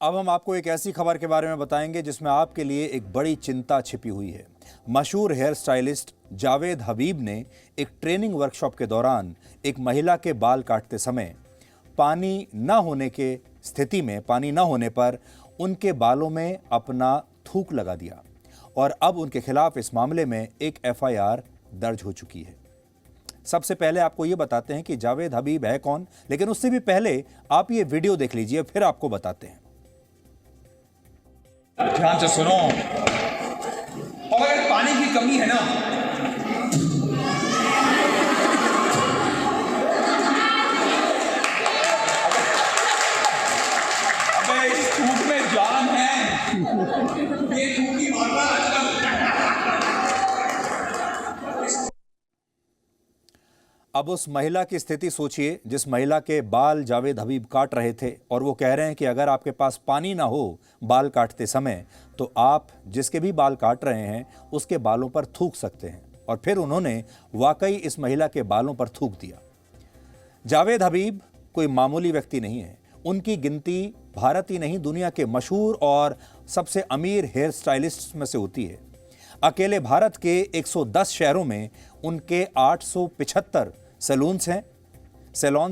अब हम आपको एक ऐसी खबर के बारे में बताएंगे जिसमें आपके लिए एक बड़ी चिंता छिपी हुई है। मशहूर हेयर स्टाइलिस्ट जावेद हबीब ने एक ट्रेनिंग वर्कशॉप के दौरान एक महिला के बाल काटते समय पानी न होने के स्थिति में पानी न होने पर उनके बालों में अपना थूक लगा दिया और अब उनके खिलाफ इस मामले में एक एफआईआर दर्ज हो चुकी है। सबसे पहले आपको ये बताते हैं कि जावेद हबीब है कौन, लेकिन उससे भी पहले आप ये वीडियो देख लीजिए, फिर आपको बताते हैं। ध्यान से सुनो। और अगर पानी की कमी है ना, अबे इस थूक में जान है। ये थूकी मारना आजकल। अब उस महिला की स्थिति सोचिए जिस महिला के बाल जावेद हबीब काट रहे थे और वो कह रहे हैं कि अगर आपके पास पानी ना हो बाल काटते समय तो आप जिसके भी बाल काट रहे हैं उसके बालों पर थूक सकते हैं। और फिर उन्होंने वाकई इस महिला के बालों पर थूक दिया। जावेद हबीब कोई मामूली व्यक्ति नहीं है। उनकी गिनती भारत ही नहीं दुनिया के मशहूर और सबसे अमीर हेयर स्टाइलिस्ट में से होती है। अकेले भारत के 110 शहरों में उनके 875 सैलून्स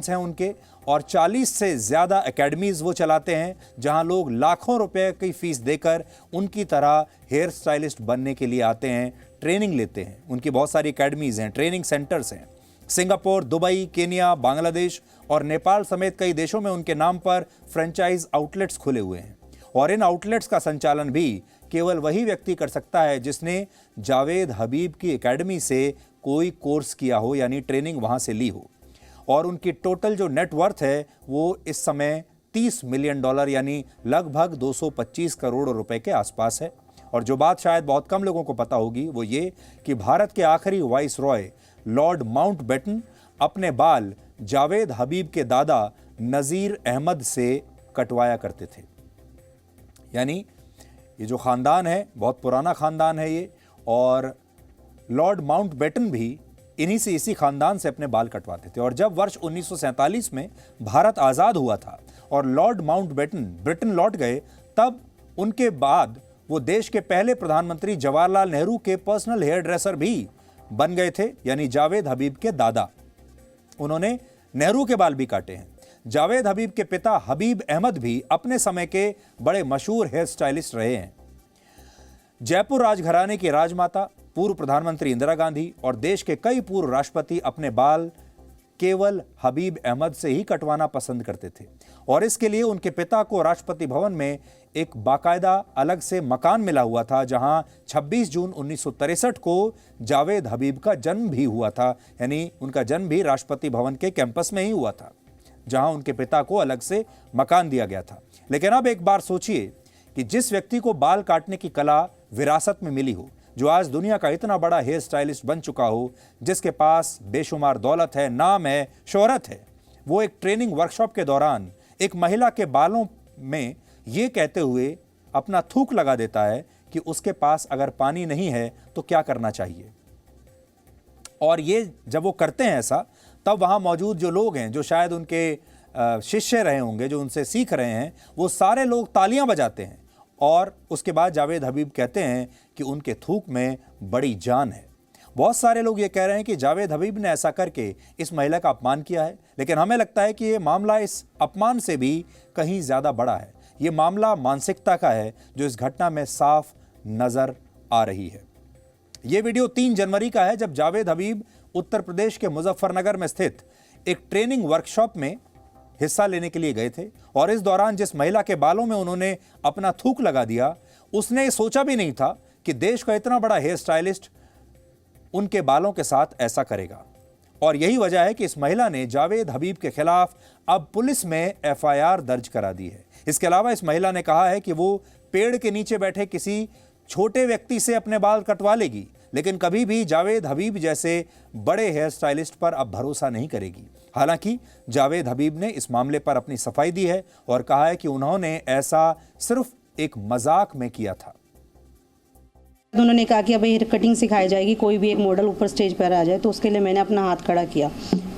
हैं उनके, और 40 से ज़्यादा एकेडमीज़ वो चलाते हैं जहां लोग लाखों रुपए की फीस देकर उनकी तरह हेयर स्टाइलिस्ट बनने के लिए आते हैं, ट्रेनिंग लेते हैं। उनकी बहुत सारी एकेडमीज़ हैं, ट्रेनिंग सेंटर्स हैं। सिंगापुर, दुबई, केन्या, बांग्लादेश और नेपाल समेत कई देशों में उनके नाम पर फ्रेंचाइज आउटलेट्स खुले हुए हैं और इन आउटलेट्स का संचालन भी केवल वही व्यक्ति कर सकता है जिसने जावेद हबीब की एकेडमी से कोई कोर्स किया हो, यानी ट्रेनिंग वहां से ली हो। और उनकी टोटल जो नेटवर्थ है वो इस समय $30 मिलियन यानी लगभग 225 करोड़ रुपए के आसपास है। और जो बात शायद बहुत कम लोगों को पता होगी वो ये कि भारत के आखिरी वाइस रॉय लॉर्ड माउंटबेटन अपने बाल जावेद हबीब के दादा नज़ीर अहमद से कटवाया करते थे। यानी ये जो ख़ानदान है बहुत पुराना ख़ानदान है ये, और लॉर्ड माउंटबेटन भी इसी ख़ानदान से अपने बाल कटवाते थे। और जब वर्ष 1947 में भारत आज़ाद हुआ था और लॉर्ड माउंटबेटन ब्रिटेन लौट गए, तब उनके बाद वो देश के पहले प्रधानमंत्री जवाहरलाल नेहरू के पर्सनल हेयर ड्रेसर भी बन गए थे, यानी जावेद हबीब के दादा। उन्होंने नेहरू के बाल भी काटे हैं। जावेद हबीब के पिता हबीब अहमद भी अपने समय के बड़े मशहूर हेयर स्टाइलिस्ट रहे हैं। जयपुर राजघराने की राजमाता, पूर्व प्रधानमंत्री इंदिरा गांधी और देश के कई पूर्व राष्ट्रपति अपने बाल केवल हबीब अहमद से ही कटवाना पसंद करते थे और इसके लिए उनके पिता को राष्ट्रपति भवन में एक बाकायदा अलग से मकान मिला हुआ था, जहां 26 जून 1963 को जावेद हबीब का जन्म भी हुआ था। यानी उनका जन्म भी राष्ट्रपति भवन के कैंपस में ही हुआ था, जहां उनके पिता को अलग से मकान दिया गया था। लेकिन अब एक बार सोचिए कि जिस व्यक्ति को बाल काटने की कला विरासत में मिली हो, जो आज दुनिया का इतना बड़ा हेयर स्टाइलिस्ट बन चुका हो, जिसके पास बेशुमार दौलत है, नाम है, शोहरत है, वो एक ट्रेनिंग वर्कशॉप के दौरान एक महिला के बालों में ये कहते हुए अपना थूक लगा देता है कि उसके पास अगर पानी नहीं है तो क्या करना चाहिए। और ये जब वो करते हैं ऐसा, तब वहाँ मौजूद जो लोग हैं, जो शायद उनके शिष्य रहे होंगे, जो उनसे सीख रहे हैं, वो सारे लोग तालियां बजाते हैं। और उसके बाद जावेद हबीब कहते हैं कि उनके थूक में बड़ी जान है। बहुत सारे लोग ये कह रहे हैं कि जावेद हबीब ने ऐसा करके इस महिला का अपमान किया है, लेकिन हमें लगता है कि ये मामला इस अपमान से भी कहीं ज़्यादा बड़ा है। ये मामला मानसिकता का है जो इस घटना में साफ नज़र आ रही है। ये वीडियो 3 जनवरी का है, जब जावेद हबीब उत्तर प्रदेश के मुजफ्फरनगर में स्थित एक ट्रेनिंग वर्कशॉप में हिस्सा लेने के लिए गए थे। और इस दौरान जिस महिला के बालों में उन्होंने अपना थूक लगा दिया, उसने सोचा भी नहीं था कि देश का इतना बड़ा हेयर स्टाइलिस्ट उनके बालों के साथ ऐसा करेगा। और यही वजह है कि इस महिला ने जावेद हबीब के खिलाफ अब पुलिस में एफआईआर दर्ज करा दी है। इसके अलावा इस महिला ने कहा है कि वो पेड़ के नीचे बैठे किसी छोटे व्यक्ति से अपने बाल कटवा लेगी, लेकिन कभी भी जावेद हबीब जैसे बड़े हेयर स्टाइलिस्ट पर अब भरोसा नहीं करेगी। हालांकि जावेद हबीब ने इस मामले पर अपनी सफाई दी है और कहा है कि उन्होंने ऐसा सिर्फ एक मजाक में किया था। उन्होंने कहा कि अब हेयर कटिंग सिखाई जाएगी, कोई भी एक मॉडल ऊपर स्टेज पर आ जाए, तो उसके लिए मैंने अपना हाथ खड़ा किया।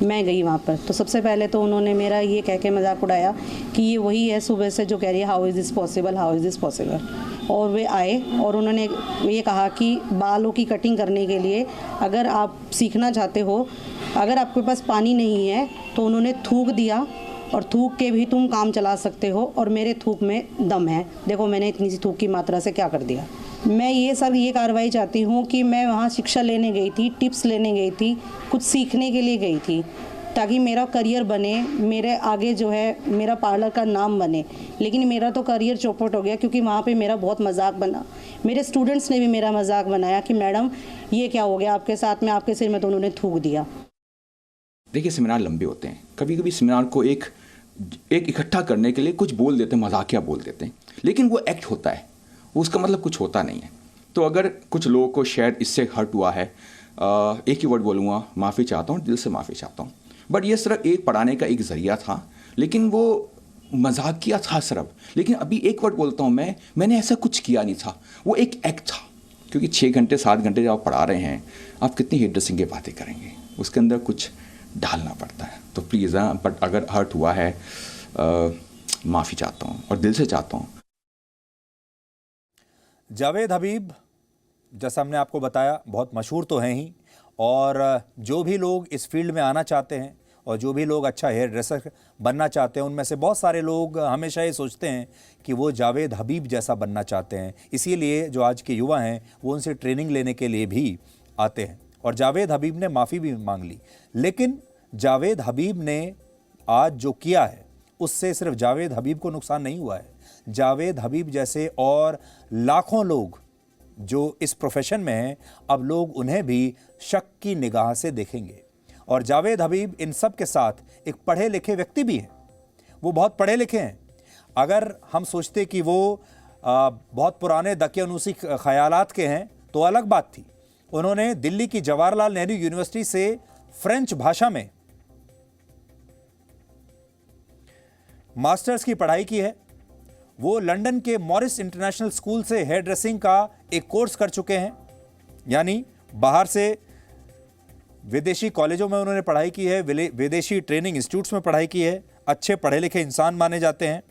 मैं गई वहाँ पर, तो सबसे पहले तो उन्होंने मेरा ये कह के मजाक उड़ाया कि ये वही है सुबह से जो कह रही है how is this possible, how is this possible. और वे आए और उन्होंने ये कहा कि बालों की कटिंग करने के लिए अगर आप सीखना चाहते हो, अगर आपके पास पानी नहीं है तो उन्होंने थूक दिया और थूक के भी तुम काम चला सकते हो, और मेरे थूक में दम है। देखो मैंने इतनी सी थूक की मात्रा से क्या कर दिया। मैं ये कार्रवाई चाहती हूँ कि मैं वहाँ शिक्षा लेने गई थी, टिप्स लेने गई थी, कुछ सीखने के लिए गई थी ताकि मेरा करियर बने, मेरे आगे जो है मेरा पार्लर का नाम बने। लेकिन मेरा तो करियर चौपट हो गया क्योंकि वहाँ पे मेरा बहुत मजाक बना। मेरे स्टूडेंट्स ने भी मेरा मजाक बनाया कि मैडम ये क्या हो गया आपके साथ में, आपके सिर में तो उन्होंने थूक दिया। देखिए सेमिनार लंबे होते हैं, कभी कभी सेमिनार को एक इकट्ठा करने के लिए कुछ बोल देते हैं, मजाकिया बोल देते हैं, लेकिन वो एक्ट होता है, उसका मतलब कुछ होता नहीं है। तो अगर कुछ लोगों को शायद इससे हर्ट हुआ है, एक ही वर्ड बोलूँगा, माफ़ी चाहता हूँ, दिल से माफ़ी चाहता हूँ। बट ये सिर्फ एक पढ़ाने का एक ज़रिया था, लेकिन वो मजाकिया था सिर्फ। लेकिन अभी एक वर्ड बोलता हूँ, मैंने ऐसा कुछ किया नहीं था, वो एक एक्ट था। क्योंकि 6 घंटे 7 घंटे जब आप पढ़ा रहे हैं, आप कितनी हेयर ड्रेसिंग की बातें करेंगे, उसके अंदर कुछ डालना पड़ता है। तो प्लीज़ बट अगर हर्ट हुआ है, माफ़ी चाहता हूँ और दिल से चाहता हूँ। जावेद हबीब, जैसा हमने आपको बताया, बहुत मशहूर तो हैं ही, और जो भी लोग इस फील्ड में आना चाहते हैं और जो भी लोग अच्छा हेयर ड्रेसर बनना चाहते हैं, उनमें से बहुत सारे लोग हमेशा ये सोचते हैं कि वो जावेद हबीब जैसा बनना चाहते हैं। इसीलिए जो आज के युवा हैं वो उनसे ट्रेनिंग लेने के लिए भी आते हैं। और जावेद हबीब ने माफ़ी भी मांग ली, लेकिन जावेद हबीब ने आज जो किया है उससे सिर्फ जावेद हबीब को नुकसान नहीं हुआ है। जावेद हबीब जैसे और लाखों लोग जो इस प्रोफेशन में हैं, अब लोग उन्हें भी शक की निगाह से देखेंगे। और जावेद हबीब इन सब के साथ एक पढ़े लिखे व्यक्ति भी हैं, वो बहुत पढ़े लिखे हैं। अगर हम सोचते कि वो बहुत पुराने दकियानूसी ख्यालात के हैं तो अलग बात थी। उन्होंने दिल्ली की जवाहरलाल नेहरू यूनिवर्सिटी से फ्रेंच भाषा में मास्टर्स की पढ़ाई की है। वो लंदन के मॉरिस इंटरनेशनल स्कूल से हेयर ड्रेसिंग का एक कोर्स कर चुके हैं, यानी बाहर से विदेशी कॉलेजों में उन्होंने पढ़ाई की है, विदेशी ट्रेनिंग इंस्टीट्यूट्स में पढ़ाई की है। अच्छे पढ़े लिखे इंसान माने जाते हैं।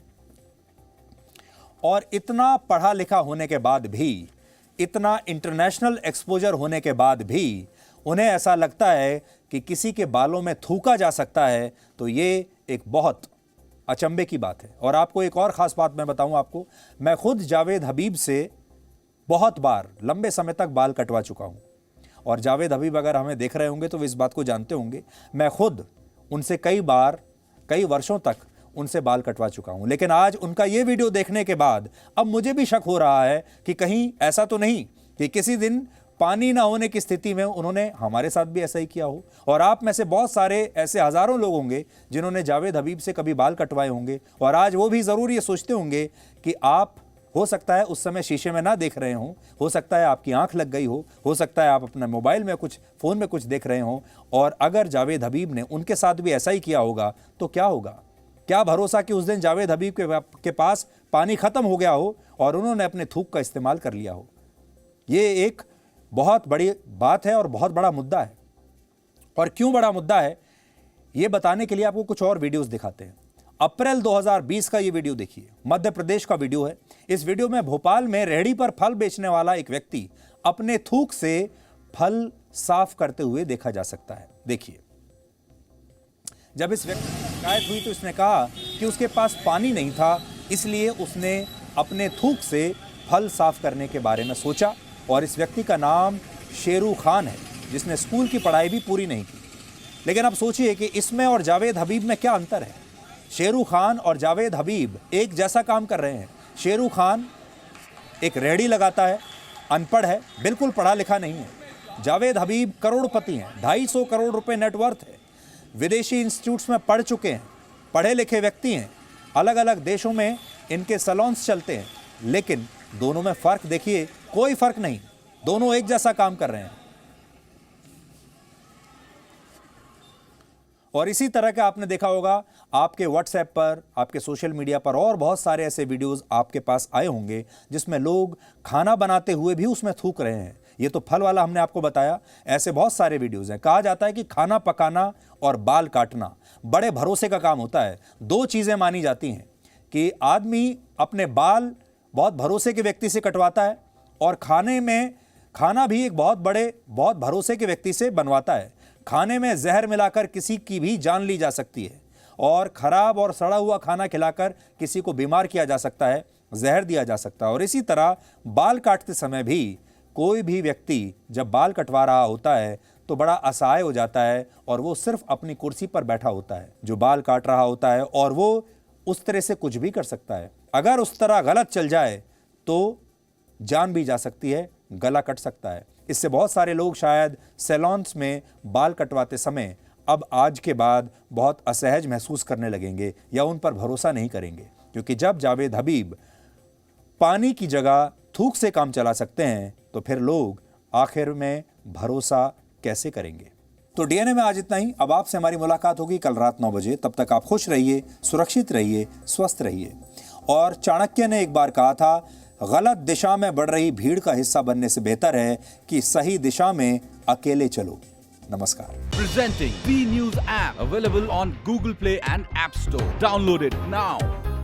और इतना पढ़ा लिखा होने के बाद भी, इतना इंटरनेशनल एक्सपोजर होने के बाद भी उन्हें ऐसा लगता है कि किसी के बालों में थूका जा सकता है, तो ये एक बहुत अचंभे की बात है। और आपको एक और ख़ास बात मैं बताऊं आपको, मैं खुद जावेद हबीब से बहुत बार लंबे समय तक बाल कटवा चुका हूं। और जावेद हबीब अगर हमें देख रहे होंगे तो वे इस बात को जानते होंगे, मैं खुद उनसे कई बार, कई वर्षों तक उनसे बाल कटवा चुका हूं। लेकिन आज उनका ये वीडियो देखने के बाद अब मुझे भी शक हो रहा है कि कहीं ऐसा तो नहीं कि किसी दिन पानी ना होने की स्थिति में उन्होंने हमारे साथ भी ऐसा ही किया हो। और आप में से बहुत सारे ऐसे हज़ारों लोग होंगे जिन्होंने जावेद हबीब से कभी बाल कटवाए होंगे, और आज वो भी ज़रूर ये सोचते होंगे कि आप, हो सकता है उस समय शीशे में ना देख रहे हों, हो सकता है आपकी आंख लग गई हो सकता है आप अपने मोबाइल में कुछ, फ़ोन में कुछ देख रहे हों, और अगर जावेद हबीब ने उनके साथ भी ऐसा ही किया होगा तो क्या होगा? क्या भरोसा कि उस दिन जावेद हबीब के पास पानी ख़त्म हो गया हो और उन्होंने अपने थूक का इस्तेमाल कर लिया हो। ये एक बहुत बड़ी बात है और बहुत बड़ा मुद्दा है। और क्यों बड़ा मुद्दा है ये बताने के लिए आपको कुछ और वीडियोस दिखाते हैं। अप्रैल 2020 का ये वीडियो देखिए, मध्य प्रदेश का वीडियो है। इस वीडियो में भोपाल में रेहड़ी पर फल बेचने वाला एक व्यक्ति अपने थूक से फल साफ करते हुए देखा जा सकता है। देखिए, जब इस व्यक्ति की शिकायत हुई तो इसने कहा कि उसके पास पानी नहीं था, इसलिए उसने अपने थूक से फल साफ करने के बारे में सोचा। और इस व्यक्ति का नाम शेरू खान है, जिसने स्कूल की पढ़ाई भी पूरी नहीं की। लेकिन अब सोचिए कि इसमें और जावेद हबीब में क्या अंतर है। शेरू खान और जावेद हबीब एक जैसा काम कर रहे हैं। शेरू खान एक रेहड़ी लगाता है, अनपढ़ है, बिल्कुल पढ़ा लिखा नहीं है। जावेद हबीब करोड़पति हैं, 250 करोड़ रुपए नेटवर्थ है, विदेशी इंस्टीट्यूट्स में पढ़ चुके हैं, पढ़े लिखे व्यक्ति हैं, अलग अलग देशों में इनके सैलून्स चलते हैं। लेकिन दोनों में फ़र्क देखिए, कोई फ़र्क नहीं, दोनों एक जैसा काम कर रहे हैं। और इसी तरह का आपने देखा होगा आपके व्हाट्सएप पर, आपके सोशल मीडिया पर और बहुत सारे ऐसे वीडियोस आपके पास आए होंगे जिसमें लोग खाना बनाते हुए भी उसमें थूक रहे हैं। ये तो फल वाला हमने आपको बताया, ऐसे बहुत सारे वीडियोस हैं। कहा जाता है कि खाना पकाना और बाल काटना बड़े भरोसे का काम होता है। दो चीज़ें मानी जाती हैं कि आदमी अपने बाल बहुत भरोसे के व्यक्ति से कटवाता है और खाना भी एक बहुत भरोसे के व्यक्ति से बनवाता है। खाने में जहर मिलाकर किसी की भी जान ली जा सकती है और खराब और सड़ा हुआ खाना खिलाकर किसी को बीमार किया जा सकता है, जहर दिया जा सकता है। और इसी तरह बाल काटते समय भी कोई भी व्यक्ति जब बाल कटवा रहा होता है तो बड़ा असहाय हो जाता है और वो सिर्फ अपनी कुर्सी पर बैठा होता है जो बाल काट रहा होता है, और वो उस तरह से कुछ भी कर सकता है। अगर उस तरह गलत चल जाए तो जान भी जा सकती है, गला कट सकता है। इससे बहुत सारे लोग शायद सैलून्स में बाल कटवाते समय अब आज के बाद बहुत असहज महसूस करने लगेंगे या उन पर भरोसा नहीं करेंगे, क्योंकि जब जावेद हबीब पानी की जगह थूक से काम चला सकते हैं तो फिर लोग आखिर में भरोसा कैसे करेंगे। तो डीएनए में आज इतना ही। अब आपसे हमारी मुलाकात होगी कल रात 9 बजे। तब तक आप खुश रहिए, सुरक्षित रहिए, स्वस्थ रहिए। और चाणक्य ने एक बार कहा था, गलत दिशा में बढ़ रही भीड़ का हिस्सा बनने से बेहतर है कि सही दिशा में अकेले चलो। नमस्कार। Presenting B News app available on Google Play and App Store. Download it now.